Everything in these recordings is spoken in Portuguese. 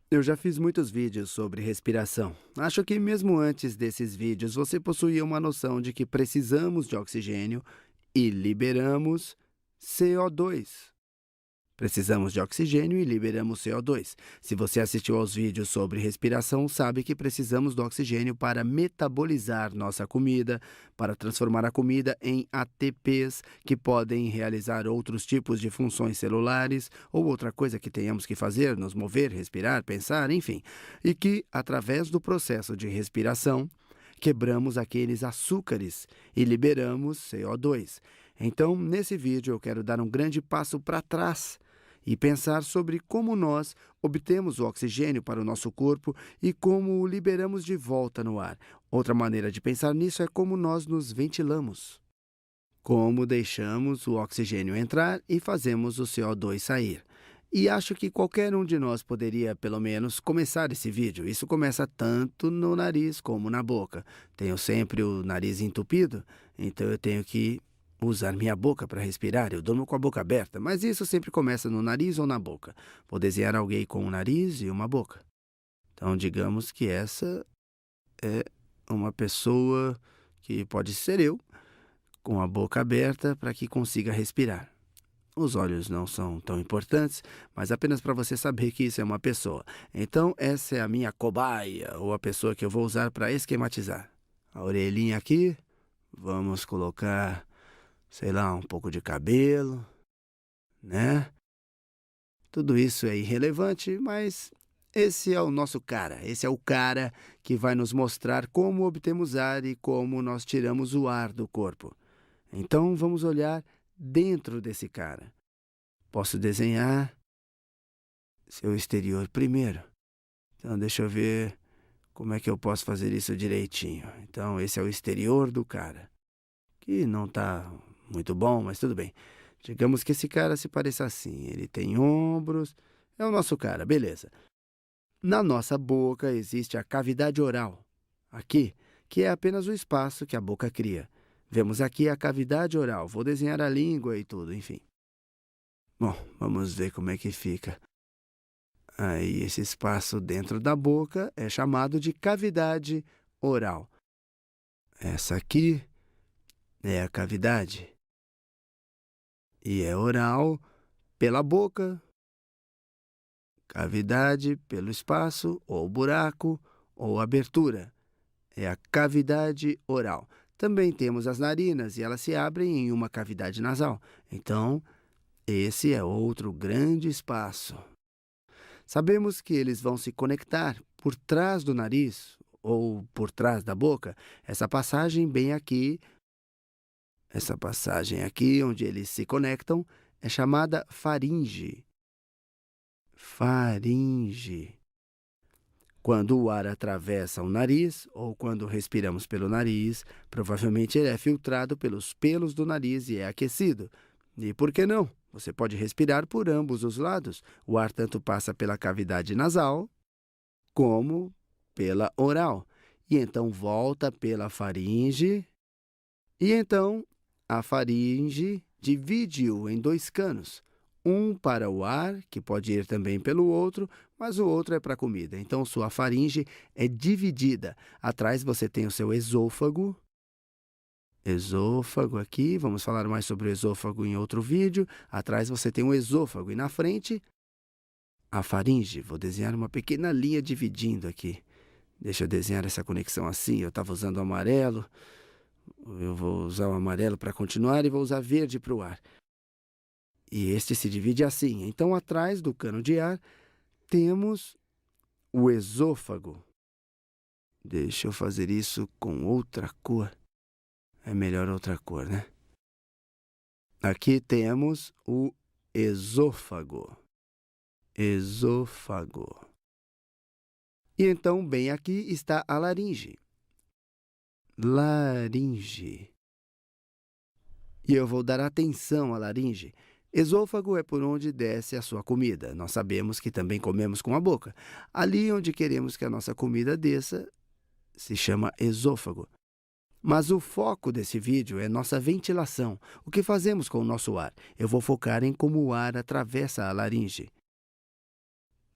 Eu já fiz muitos vídeos sobre respiração. Acho que mesmo antes desses vídeos você possuía uma noção de que precisamos de oxigênio e liberamos CO2. Precisamos de oxigênio e liberamos CO2. Se você assistiu aos vídeos sobre respiração, sabe que precisamos do oxigênio para metabolizar nossa comida, para transformar a comida em ATPs, que podem realizar outros tipos de funções celulares ou outra coisa que tenhamos que fazer, nos mover, respirar, pensar, enfim. E que, através do processo de respiração, quebramos aqueles açúcares e liberamos CO2. Então, nesse vídeo, eu quero dar um grande passo para trás e pensar sobre como nós obtemos o oxigênio para o nosso corpo e como o liberamos de volta no ar. Outra maneira de pensar nisso é como nós nos ventilamos, como deixamos o oxigênio entrar e fazemos o CO2 sair. E acho que qualquer um de nós poderia, pelo menos, começar esse vídeo. Isso começa tanto no nariz como na boca. Tenho sempre o nariz entupido, então eu tenho que usar minha boca para respirar. Eu durmo com a boca aberta, mas isso sempre começa no nariz ou na boca. Vou desenhar alguém com um nariz e uma boca. Então, digamos que essa é uma pessoa que pode ser eu, com a boca aberta para que consiga respirar. Os olhos não são tão importantes, mas apenas para você saber que isso é uma pessoa. Então, essa é a minha cobaia, ou a pessoa que eu vou usar para esquematizar. A orelhinha aqui, vamos colocar, sei lá, um pouco de cabelo, né? Tudo isso é irrelevante, mas esse é o nosso cara. Esse é o cara que vai nos mostrar como obtemos ar e como nós tiramos o ar do corpo. Então, vamos olhar dentro desse cara. Posso desenhar seu exterior primeiro. Então, deixa eu ver como é que eu posso fazer isso direitinho. Então, esse é o exterior do cara, que não está muito bom, mas tudo bem. Digamos que esse cara se pareça assim. Ele tem ombros. É o nosso cara, beleza. Na nossa boca existe a cavidade oral, aqui, que é apenas o espaço que a boca cria. Vemos aqui a cavidade oral. Vou desenhar a língua e tudo, enfim. Bom, vamos ver como é que fica. Aí, esse espaço dentro da boca é chamado de cavidade oral. Essa aqui é a cavidade. E é oral pela boca, cavidade pelo espaço, ou buraco, ou abertura. É a cavidade oral. Também temos as narinas e elas se abrem em uma cavidade nasal. Então, esse é outro grande espaço. Sabemos que eles vão se conectar por trás do nariz ou por trás da boca. Essa passagem bem aqui, essa passagem aqui onde eles se conectam, é chamada faringe. Faringe. Quando o ar atravessa o nariz, ou quando respiramos pelo nariz, provavelmente ele é filtrado pelos pelos do nariz e é aquecido. E por que não? Você pode respirar por ambos os lados. O ar tanto passa pela cavidade nasal, como pela oral. E então volta pela faringe. E então a faringe divide-o em dois canos. Um para o ar, que pode ir também pelo outro, mas o outro é para a comida. Então, sua faringe é dividida. Atrás você tem o seu esôfago. Esôfago aqui, vamos falar mais sobre o esôfago em outro vídeo. Atrás você tem o esôfago e na frente, a faringe. Vou desenhar uma pequena linha dividindo aqui. Deixa eu desenhar essa conexão assim. Eu estava usando o amarelo. Eu vou usar o amarelo para continuar e vou usar verde para o ar. E este se divide assim. Então, atrás do cano de ar, temos o esôfago. Deixa eu fazer isso com outra cor. É melhor outra cor, né? Aqui temos o esôfago. Esôfago. E então, bem aqui está a laringe. Laringe. E eu vou dar atenção à laringe. Esôfago é por onde desce a sua comida. Nós sabemos que também comemos com a boca. Ali onde queremos que a nossa comida desça, se chama esôfago. Mas o foco desse vídeo é nossa ventilação. O que fazemos com o nosso ar? Eu vou focar em como o ar atravessa a laringe.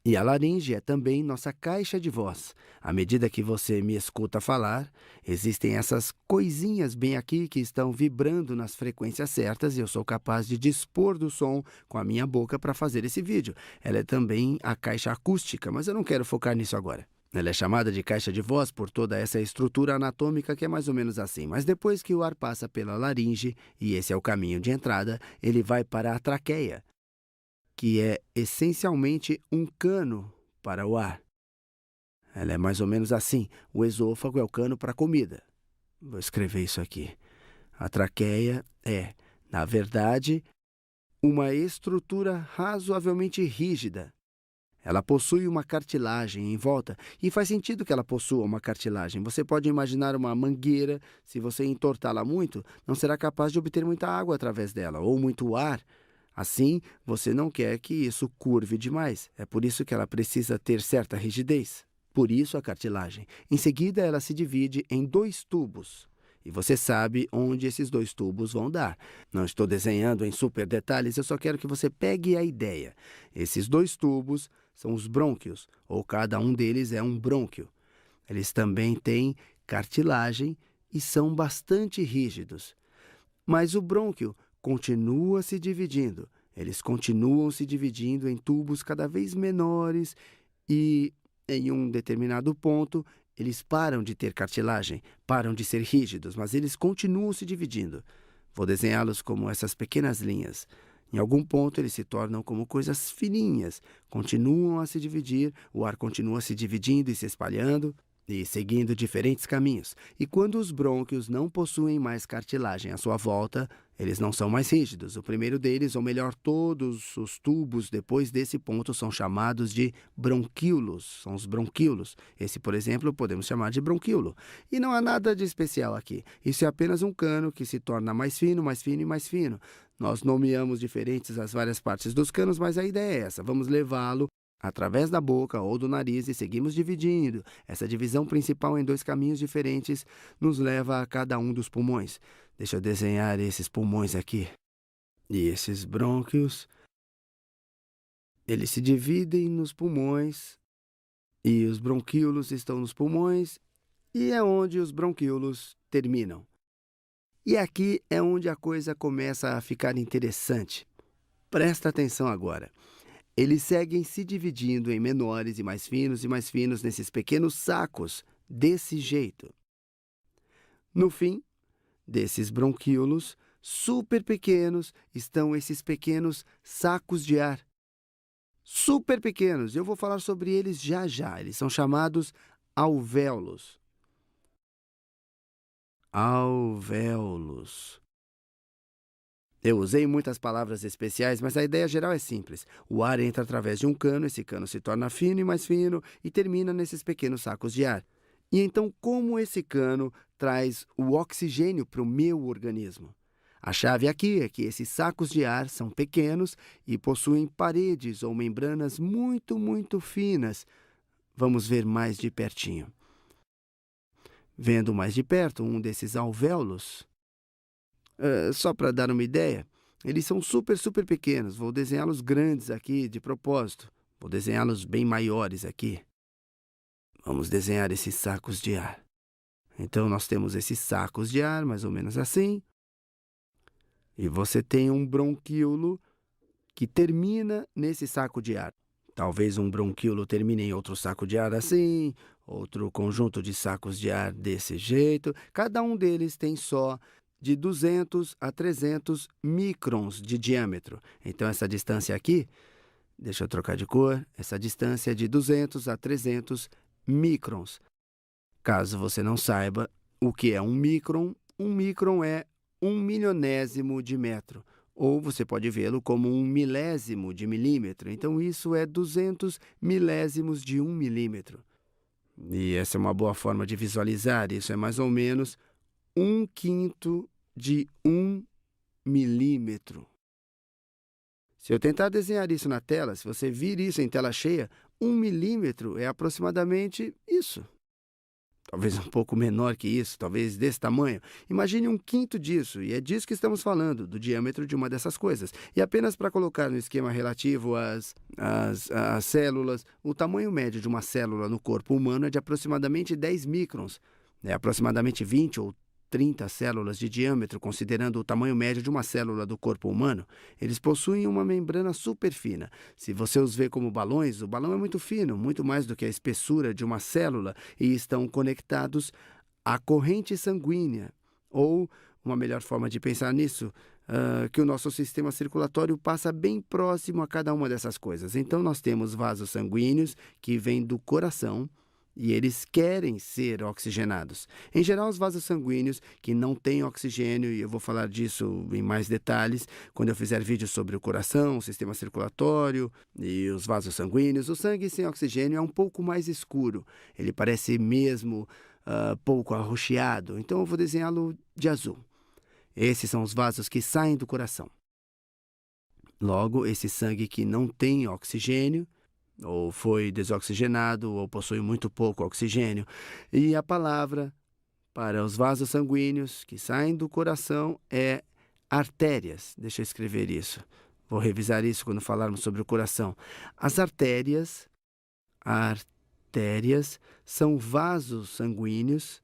E a laringe é também nossa caixa de voz. À medida que você me escuta falar, existem essas coisinhas bem aqui que estão vibrando nas frequências certas e eu sou capaz de dispor do som com a minha boca para fazer esse vídeo. Ela é também a caixa acústica, mas eu não quero focar nisso agora. Ela é chamada de caixa de voz por toda essa estrutura anatômica que é mais ou menos assim. Mas depois que o ar passa pela laringe, e esse é o caminho de entrada, ele vai para a traqueia, que é essencialmente um cano para o ar. Ela é mais ou menos assim. O esôfago é o cano para a comida. Vou escrever isso aqui. A traqueia é, na verdade, uma estrutura razoavelmente rígida. Ela possui uma cartilagem em volta, e faz sentido que ela possua uma cartilagem. Você pode imaginar uma mangueira, se você entortá-la muito, não será capaz de obter muita água através dela, ou muito ar. Assim, você não quer que isso curve demais. É por isso que ela precisa ter certa rigidez. Por isso a cartilagem. Em seguida, ela se divide em 2 tubos. E você sabe onde esses 2 tubos vão dar. Não estou desenhando em super detalhes, eu só quero que você pegue a ideia. Esses 2 tubos são os brônquios, ou cada um deles é um brônquio. Eles também têm cartilagem e são bastante rígidos. Mas o brônquio continua se dividindo. Eles continuam se dividindo em tubos cada vez menores e, em um determinado ponto, eles param de ter cartilagem, param de ser rígidos, mas eles continuam se dividindo. Vou desenhá-los como essas pequenas linhas. Em algum ponto, eles se tornam como coisas fininhas, continuam a se dividir, o ar continua se dividindo e se espalhando e seguindo diferentes caminhos. E quando os brônquios não possuem mais cartilagem à sua volta, eles não são mais rígidos. O primeiro deles, ou melhor, todos os tubos depois desse ponto são chamados de bronquíolos. São os bronquíolos. Esse, por exemplo, podemos chamar de bronquíolo. E não há nada de especial aqui. Isso é apenas um cano que se torna mais fino, mais fino e mais fino. Nós nomeamos diferentes as várias partes dos canos, mas a ideia é essa. Vamos levá-lo através da boca ou do nariz e seguimos dividindo. Essa divisão principal em 2 caminhos diferentes nos leva a cada um dos pulmões. Deixa eu desenhar esses pulmões aqui. E esses brônquios, eles se dividem nos pulmões e os bronquíolos estão nos pulmões e é onde os bronquíolos terminam. E aqui é onde a coisa começa a ficar interessante. Presta atenção agora. Eles seguem se dividindo em menores e mais finos nesses pequenos sacos, desse jeito. No fim desses bronquíolos, super pequenos, estão esses pequenos sacos de ar. Super pequenos, eu vou falar sobre eles já já. Eles são chamados alvéolos. Alvéolos. Eu usei muitas palavras especiais, mas a ideia geral é simples. O ar entra através de um cano, esse cano se torna fino e mais fino e termina nesses pequenos sacos de ar. E então, como esse cano traz o oxigênio para o meu organismo? A chave aqui é que esses sacos de ar são pequenos e possuem paredes ou membranas muito, muito finas. Vamos ver mais de pertinho. Vendo mais de perto um desses alvéolos, só para dar uma ideia, eles são super, super pequenos. Vou desenhá-los grandes aqui de propósito. Vou desenhá-los bem maiores aqui. Vamos desenhar esses sacos de ar. Então, nós temos esses sacos de ar, mais ou menos assim. E você tem um bronquíolo que termina nesse saco de ar. Talvez um bronquíolo termine em outro saco de ar assim, outro conjunto de sacos de ar desse jeito. Cada um deles tem só de 200 a 300 microns de diâmetro. Então, essa distância aqui, deixa eu trocar de cor, essa distância é de 200 a 300 microns. Caso você não saiba o que é um micron é 1/1000º de metro, ou você pode vê-lo como 1 milésimo de milímetro. Então, isso é 200 milésimos de 1 milímetro. E essa é uma boa forma de visualizar. Isso é mais ou menos 1/5 de 1 milímetro. Se eu tentar desenhar isso na tela, se você vir isso em tela cheia, 1 milímetro é aproximadamente isso. talvez um pouco menor que isso, talvez desse tamanho. Imagine um quinto disso, e é disso que estamos falando, do diâmetro de uma dessas coisas. E apenas para colocar no esquema relativo às células, o tamanho médio de uma célula no corpo humano é de aproximadamente 10 microns, aproximadamente 20 ou 30 células de diâmetro, considerando o tamanho médio de uma célula do corpo humano. Eles possuem uma membrana super fina. Se você os vê como balões, o balão é muito fino, muito mais do que a espessura de uma célula, e estão conectados à corrente sanguínea. Ou, uma melhor forma de pensar nisso, que o nosso sistema circulatório passa bem próximo a cada uma dessas coisas. Então, nós temos vasos sanguíneos que vêm do coração, e eles querem ser oxigenados. Em geral, os vasos sanguíneos que não têm oxigênio, e eu vou falar disso em mais detalhes quando eu fizer vídeos sobre o coração, o sistema circulatório e os vasos sanguíneos. O sangue sem oxigênio é um pouco mais escuro. Ele parece mesmo pouco arroxeado. Então eu vou desenhá-lo de azul. Esses são os vasos que saem do coração. Logo, esse sangue que não tem oxigênio, ou foi desoxigenado, ou possui muito pouco oxigênio. E a palavra para os vasos sanguíneos que saem do coração é artérias. Deixa eu escrever isso. Vou revisar isso quando falarmos sobre o coração. As artérias são vasos sanguíneos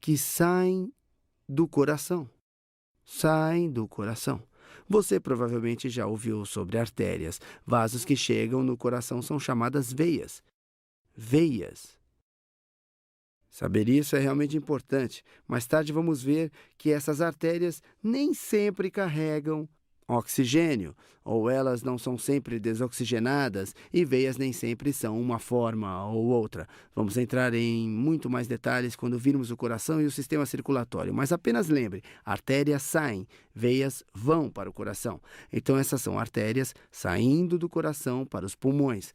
que saem do coração. Saem do coração. Você provavelmente já ouviu sobre artérias. Vasos que chegam no coração são chamadas veias. Veias. Saber isso é realmente importante. Mais tarde vamos ver que essas artérias nem sempre carregam oxigênio, ou elas não são sempre desoxigenadas, e veias nem sempre são uma forma ou outra. Vamos entrar em muito mais detalhes quando virmos o coração e o sistema circulatório, mas apenas lembre, artérias saem, veias vão para o coração. Então essas são artérias saindo do coração para os pulmões,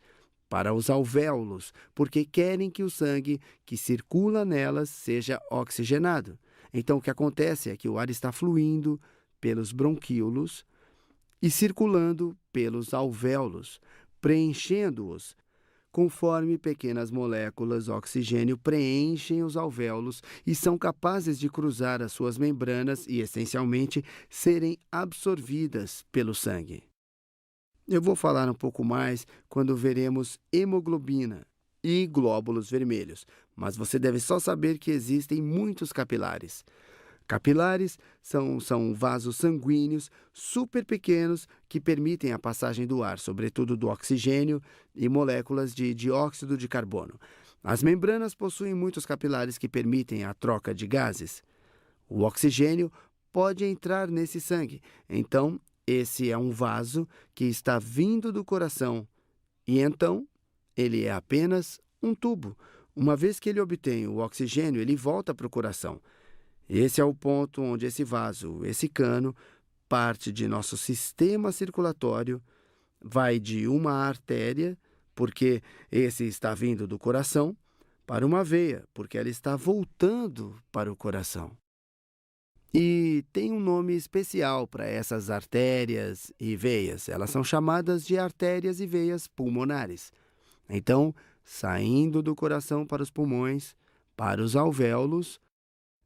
para os alvéolos, porque querem que o sangue que circula nelas seja oxigenado. Então o que acontece é que o ar está fluindo pelos bronquíolos e circulando pelos alvéolos, preenchendo-os, conforme pequenas moléculas de oxigênio preenchem os alvéolos e são capazes de cruzar as suas membranas e, essencialmente, serem absorvidas pelo sangue. Eu vou falar um pouco mais quando veremos hemoglobina e glóbulos vermelhos, mas você deve só saber que existem muitos capilares. Capilares são vasos sanguíneos super pequenos que permitem a passagem do ar, sobretudo do oxigênio e moléculas de dióxido de carbono. As membranas possuem muitos capilares que permitem a troca de gases. O oxigênio pode entrar nesse sangue. Então, esse é um vaso que está vindo do coração. E então, ele é apenas um tubo. Uma vez que ele obtém o oxigênio, ele volta para o coração. Esse é o ponto onde esse vaso, esse cano, parte de nosso sistema circulatório, vai de uma artéria, porque esse está vindo do coração, para uma veia, porque ela está voltando para o coração. E tem um nome especial para essas artérias e veias. Elas são chamadas de artérias e veias pulmonares. Então, saindo do coração para os pulmões, para os alvéolos,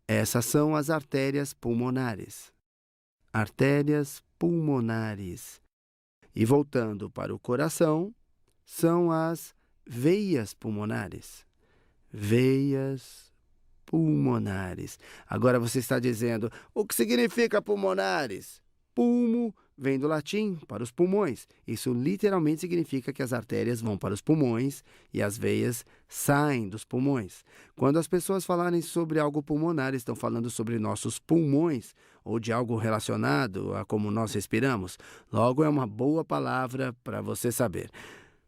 essas são as artérias pulmonares. Artérias pulmonares. E voltando para o coração, são as veias pulmonares. Veias pulmonares. Agora você está dizendo, o que significa pulmonares? Pulmo vem do latim para os pulmões. Isso literalmente significa que as artérias vão para os pulmões e as veias saem dos pulmões. Quando as pessoas falarem sobre algo pulmonar, estão falando sobre nossos pulmões ou de algo relacionado a como nós respiramos. Logo, é uma boa palavra para você saber.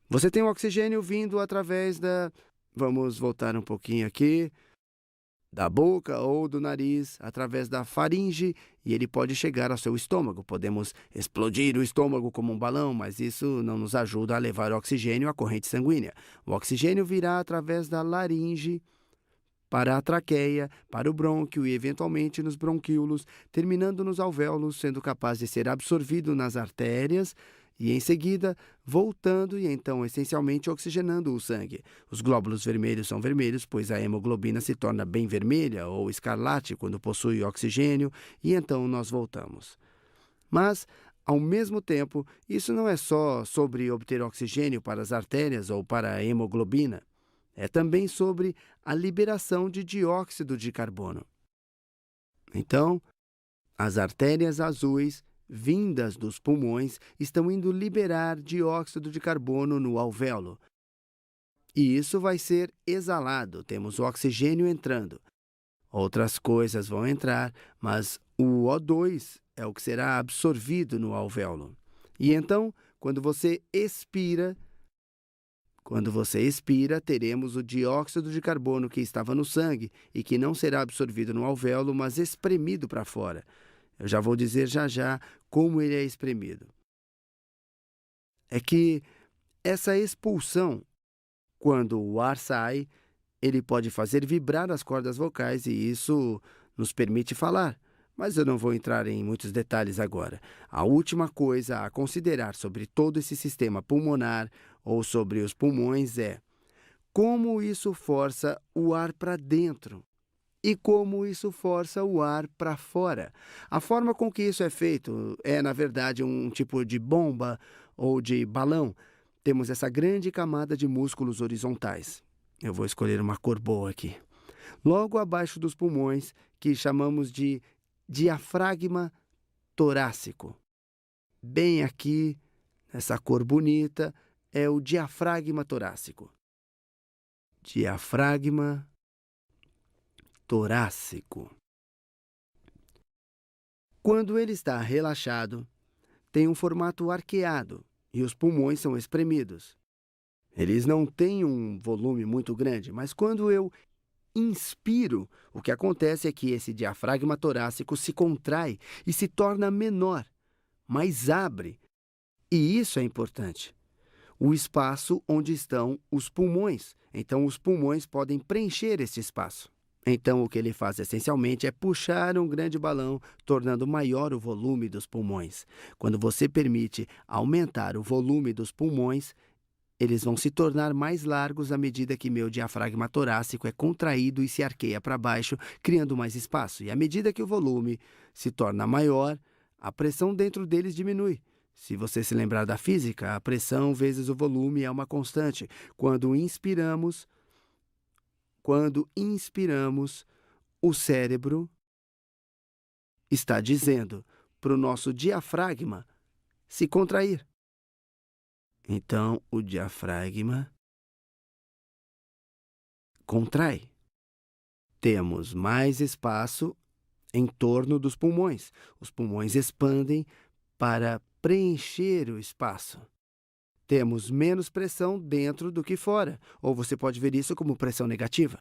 Você tem o oxigênio vindo através da... Vamos voltar um pouquinho aqui. Da boca ou do nariz, através da faringe, e ele pode chegar ao seu estômago. Podemos explodir o estômago como um balão, mas isso não nos ajuda a levar o oxigênio à corrente sanguínea. O oxigênio virá através da laringe para a traqueia, para o brônquio e, eventualmente, nos bronquíolos, terminando nos alvéolos, sendo capaz de ser absorvido nas artérias e em seguida voltando e então essencialmente oxigenando o sangue. Os glóbulos vermelhos são vermelhos, pois a hemoglobina se torna bem vermelha ou escarlate quando possui oxigênio e então nós voltamos. Mas, ao mesmo tempo, isso não é só sobre obter oxigênio para as artérias ou para a hemoglobina. É também sobre a liberação de dióxido de carbono. Então, as artérias azuis, vindas dos pulmões, estão indo liberar dióxido de carbono no alvéolo. E isso vai ser exalado, temos o oxigênio entrando. Outras coisas vão entrar, mas o O2 é o que será absorvido no alvéolo. E então, quando você expira, teremos o dióxido de carbono que estava no sangue e que não será absorvido no alvéolo, mas espremido para fora. Eu já vou dizer já como ele é espremido. É que essa expulsão, quando o ar sai, ele pode fazer vibrar as cordas vocais e isso nos permite falar. Mas eu não vou entrar em muitos detalhes agora. A última coisa a considerar sobre todo esse sistema pulmonar ou sobre os pulmões é como isso força o ar para dentro e como isso força o ar para fora. A forma com que isso é feito é, na verdade, um tipo de bomba ou de balão. Temos essa grande camada de músculos horizontais. Eu vou escolher uma cor boa aqui. Logo abaixo dos pulmões, que chamamos de diafragma torácico. Bem aqui, essa cor bonita, é o diafragma torácico. Diafragma torácico. Quando ele está relaxado, tem um formato arqueado e os pulmões são espremidos. Eles não têm um volume muito grande, mas quando eu inspiro, o que acontece é que esse diafragma torácico se contrai e se torna menor, mas abre. E isso é importante. O espaço onde estão os pulmões. Então, os pulmões podem preencher esse espaço. Então, o que ele faz essencialmente é puxar um grande balão, tornando maior o volume dos pulmões. Quando você permite aumentar o volume dos pulmões, eles vão se tornar mais largos à medida que meu diafragma torácico é contraído e se arqueia para baixo, criando mais espaço. E à medida que o volume se torna maior, a pressão dentro deles diminui. Se você se lembrar da física, a pressão vezes o volume é uma constante. Quando inspiramos, o cérebro está dizendo para o nosso diafragma se contrair. Então, o diafragma contrai. Temos mais espaço em torno dos pulmões. Os pulmões expandem para preencher o espaço. Temos menos pressão dentro do que fora, ou você pode ver isso como pressão negativa.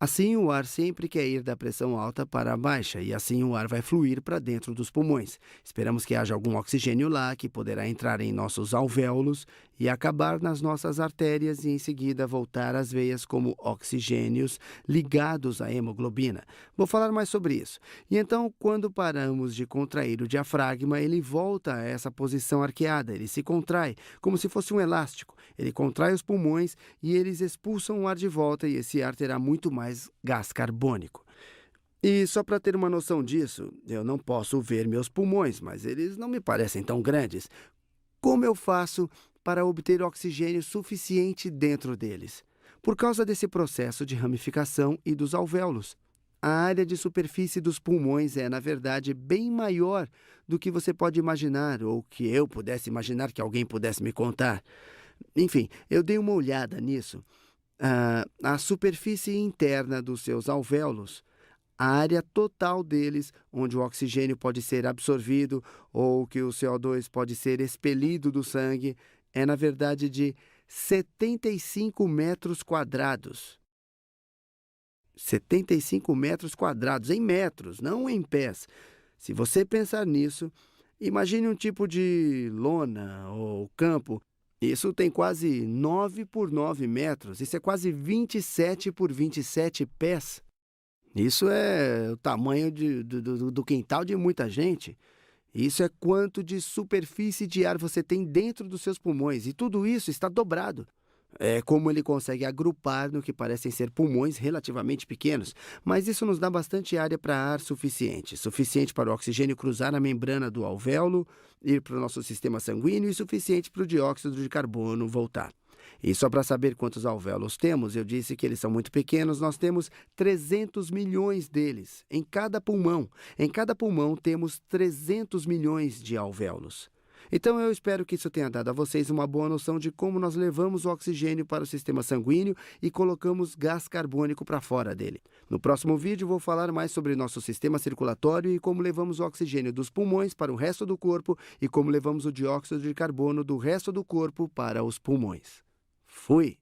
Assim, o ar sempre quer ir da pressão alta para a baixa, e assim o ar vai fluir para dentro dos pulmões. Esperamos que haja algum oxigênio lá, que poderá entrar em nossos alvéolos e acabar nas nossas artérias e em seguida voltar às veias como oxigênios ligados à hemoglobina. Vou falar mais sobre isso. E então, quando paramos de contrair o diafragma, ele volta a essa posição arqueada, ele se contrai, como se fosse um elástico. Ele contrai os pulmões e eles expulsam o ar de volta e esse ar terá muito mais gás carbônico. E só para ter uma noção disso, eu não posso ver meus pulmões, mas eles não me parecem tão grandes. Como eu faço para obter oxigênio suficiente dentro deles? Por causa desse processo de ramificação e dos alvéolos. A área de superfície dos pulmões é, na verdade, bem maior do que você pode imaginar, ou que eu pudesse imaginar que alguém pudesse me contar. Enfim, eu dei uma olhada nisso. A superfície interna dos seus alvéolos, a área total deles, onde o oxigênio pode ser absorvido ou que o CO2 pode ser expelido do sangue, é, na verdade, de 75 metros quadrados. 75 metros quadrados, em metros, não em pés. Se você pensar nisso, imagine um tipo de lona ou campo. Isso tem quase 9 por 9 metros. Isso é quase 27 por 27 pés. Isso é o tamanho do quintal de muita gente. Isso é quanto de superfície de ar você tem dentro dos seus pulmões, e tudo isso está dobrado. É como ele consegue agrupar no que parecem ser pulmões relativamente pequenos, mas isso nos dá bastante área para ar suficiente para o oxigênio cruzar a membrana do alvéolo, ir para o nosso sistema sanguíneo e suficiente para o dióxido de carbono voltar. E só para saber quantos alvéolos temos, eu disse que eles são muito pequenos, nós temos 300 milhões deles em cada pulmão. Em cada pulmão temos 300 milhões de alvéolos. Então eu espero que isso tenha dado a vocês uma boa noção de como nós levamos o oxigênio para o sistema sanguíneo e colocamos gás carbônico para fora dele. No próximo vídeo vou falar mais sobre nosso sistema circulatório e como levamos o oxigênio dos pulmões para o resto do corpo e como levamos o dióxido de carbono do resto do corpo para os pulmões. Fui!